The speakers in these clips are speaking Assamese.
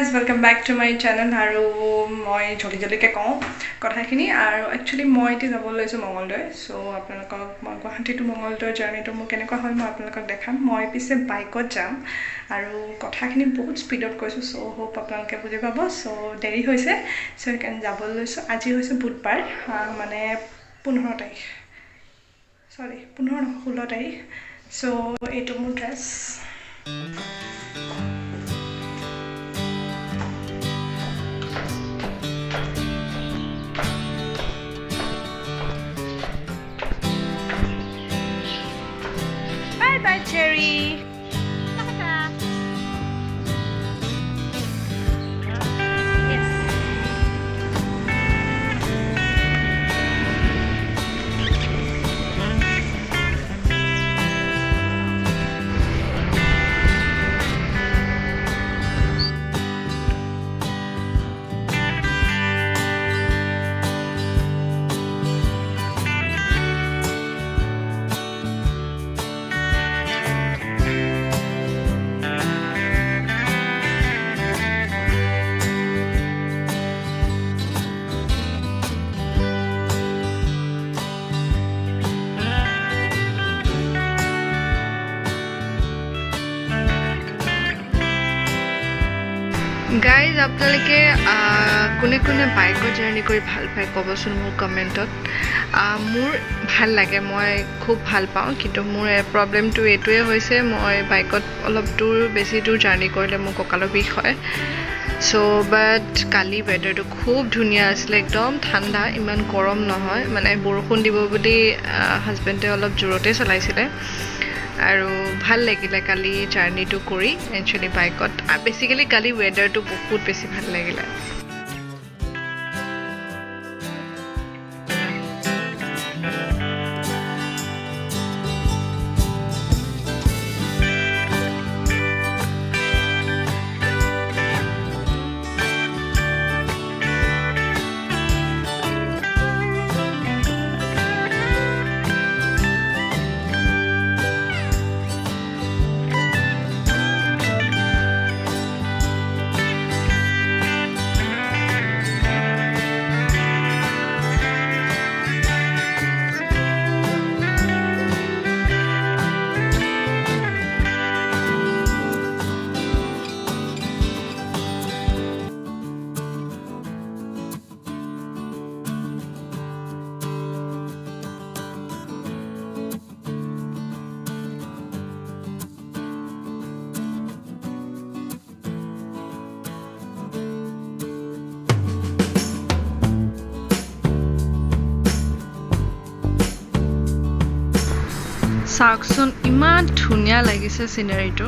guys, welcome back to my channel. আৰু মই জলদিকে কওঁ কথাখিনি আৰু একচুয়ালি মই এতিয়া যাব লৈছো মঙ্গলদৈ সো আপোনালোকক মই গুৱাহাটী টু মঙ্গলদৈ জাৰ্নিটো মোৰ কেনেকুৱা হয় মই আপোনালোকক দেখাম মই পিছে বাইকত যাম আৰু কথাখিনি বহুত স্পীডত কৈছো সো হোপ আপোনালোকে বুজি পাব সো দেৰি হৈছে সো কেন যাব লৈছো আজি হৈছে বুধবাৰ মানে 15 তাৰিখ সৰি 16 তাৰিখ সো এইটো মোৰ dress Bye, Cherry. Yes. Guys, আপোনালোকে কোনে কোনে বাইকত জাৰ্নি কৰি ভাল পায় ক'বচোন মোৰ কমেণ্টত মোৰ ভাল লাগে মই খুব ভাল পাওঁ কিন্তু মোৰ প্ৰবলেমটো এইটোৱে হৈছে মই বাইকত অলপ দূৰ বেছি দূৰ জাৰ্নি কৰিলে মোৰ কঁকালৰ বিষ হয় সো বাট কালি ৱেডাৰটো খুব ধুনীয়া আছিল একদম ঠাণ্ডা ইমান গৰম নহয় মানে বৰষুণ দিব বুলি হাজবেণ্ডে অলপ জোৰতে চলাইছিলে আৰু ভাল লাগিলে কালি জাৰ্নিটো কৰি একচুয়ালি বাইকত বেসিক্যালি কালি ৱেডাৰটো বহুত বেছি ভাল লাগিলে চাওকচোন ইমান ধুনীয়া লাগিছে সিনাৰীটো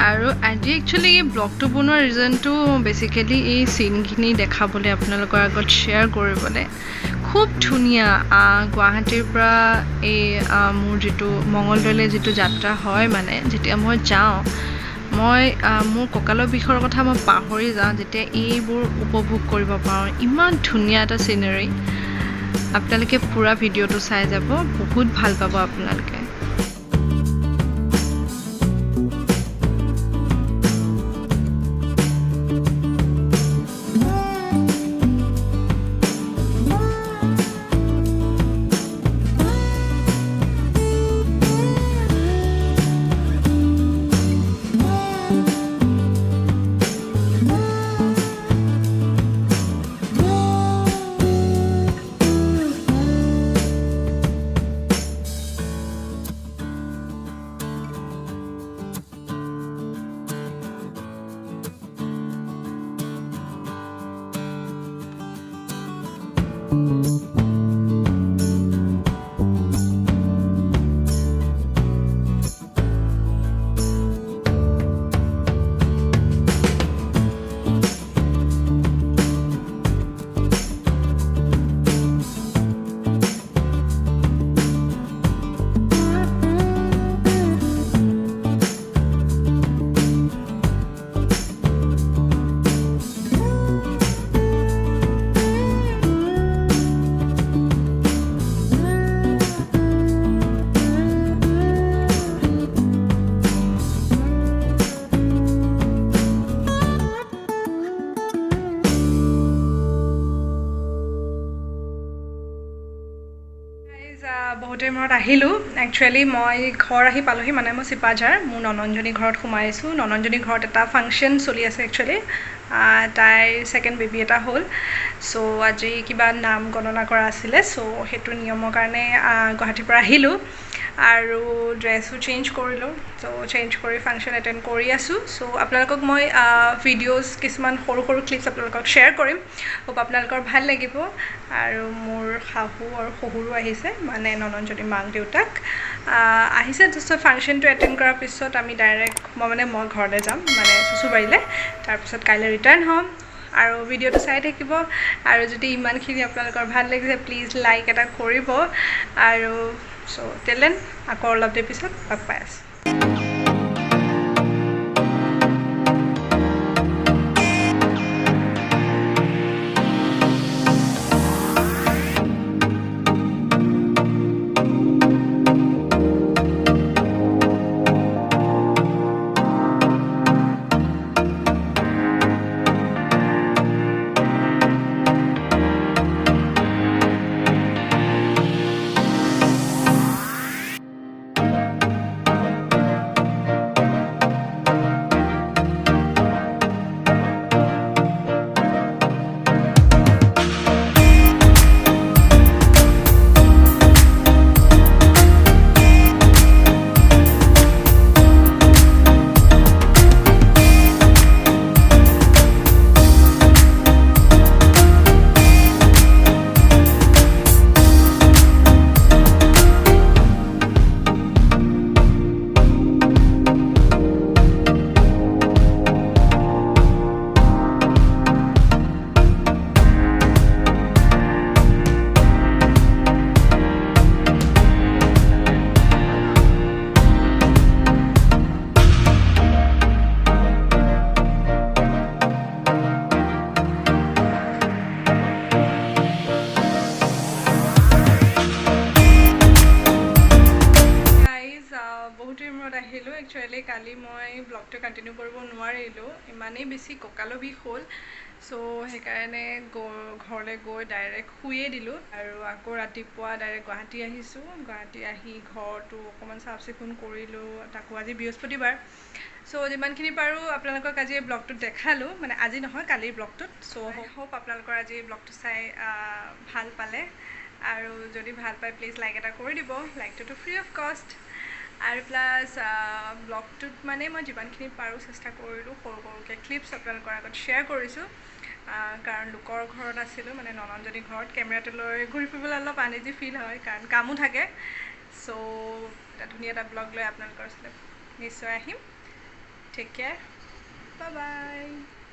আৰু আজি একচুয়ালি এই ব্লগটো বনোৱাৰ ৰিজনটো বেসিক্যালি এই সিনখিনি দেখাবলৈ আপোনালোকৰ আগত শেয়াৰ কৰিবলৈ খুব ধুনীয়া গুৱাহাটীৰ পৰা এই মোৰ যেটো মঙ্গলদৈলৈ যেটো যাত্ৰা হয় মানে যেতিয়া মই যাওঁ মই মোৰ কঁকালৰ বিষৰ কথা মই পাহৰি যাওঁ যেতিয়া এইবোৰ উপভোগ কৰিব পাৰোঁ ইমান ধুনীয়া এটা সিনাৰী আপোনালোকে পুৰা ভিডিঅ'টো চাই যাব বহুত ভাল পাব আপোনালোকে বহুতেই মূৰত আহিলোঁ একচুৱেলি মই ঘৰ আহি পালোহি মানে মই চিপাঝাৰ মোৰ নননজনী ঘৰত সোমাইছোঁ নননজনী ঘৰত এটা ফাংচন চলি আছে একচুৱেলি তাইৰ ছেকেণ্ড বেবী এটা হ'ল চ' আজি কিবা নাম গণনা কৰা আছিলে চ' সেইটো নিয়মৰ কাৰণে গুৱাহাটীৰ পৰা আহিলোঁ আৰু ড্ৰেছো চেঞ্জ কৰিলোঁ চ' চেঞ্জ কৰি ফাংচন এটেণ্ড কৰি আছোঁ চ' আপোনালোকক মই ভিডিঅ'জ কিছুমান সৰু সৰু ক্লিপছ আপোনালোকক শ্বেয়াৰ কৰিম হোপ আপোনালোকৰ ভাল লাগিব আৰু মোৰ শাহু আৰু শহুৰো আহিছে মানে নননজনী মাক দেউতাক আহিছে জাষ্ট ফাংচনটো এটেণ্ড কৰাৰ পিছত আমি ডাইৰেক্ট মই ঘৰলৈ যাম মানে চুচুবাৰীলৈ তাৰপিছত কাইলৈ ৰিটাৰ্ণ হ'ম আৰু ভিডিঅ'টো চাই থাকিব আৰু যদি ইমানখিনি আপোনালোকৰ ভাল লাগিছে প্লিজ লাইক এটা কৰিব আৰু চ' টেলেন আকৌ অলপ দেৰি পিছত লগ পাই আছোঁ আহিলোঁ একচুৱেলি কালি মই ব্লগটো কণ্টিনিউ কৰিব নোৱাৰিলোঁ ইমানেই বেছি কঁকালৰ বিষ হ'ল চ' সেইকাৰণে ঘৰলৈ গৈ ডাইৰেক্ট শুয়ে দিলোঁ আৰু আকৌ ৰাতিপুৱা ডাইৰেক্ট গুৱাহাটী আহিছোঁ গুৱাহাটী আহি ঘৰটো অকণমান চাফ চিকুণ কৰিলোঁ তাকো আজি বৃহস্পতিবাৰ চ' যিমানখিনি পাৰোঁ আপোনালোকক আজি এই ব্লগটোত দেখালোঁ মানে আজি নহয় কালিৰ ব্লগটোত চ' হোপ আপোনালোকৰ আজি এই ব্লগটো চাই ভাল পালে আৰু যদি ভাল পায় প্লিজ লাইক এটা কৰি দিব লাইকটোতো ফ্ৰী অফ কষ্ট আৰু প্লাছ ব্লগটোত মানে মই যিমানখিনি পাৰোঁ চেষ্টা কৰিলোঁ সৰু সৰুকৈ ক্লিপছ আপোনালোকৰ আগত শ্বেয়াৰ কৰিছোঁ কাৰণ লোকৰ ঘৰত আছিলোঁ মানে নননজনী ঘৰত কেমেৰাটো লৈ ঘূৰি ফুৰিবলৈ অলপ আনইজি ফিল হয় কাৰণ কামো থাকে চ' এটা ধুনীয়া এটা ব্লগ লৈ আপোনালোকৰ ওচৰলৈ নিশ্চয় আহিম টেক কেয়াৰ বাই বাই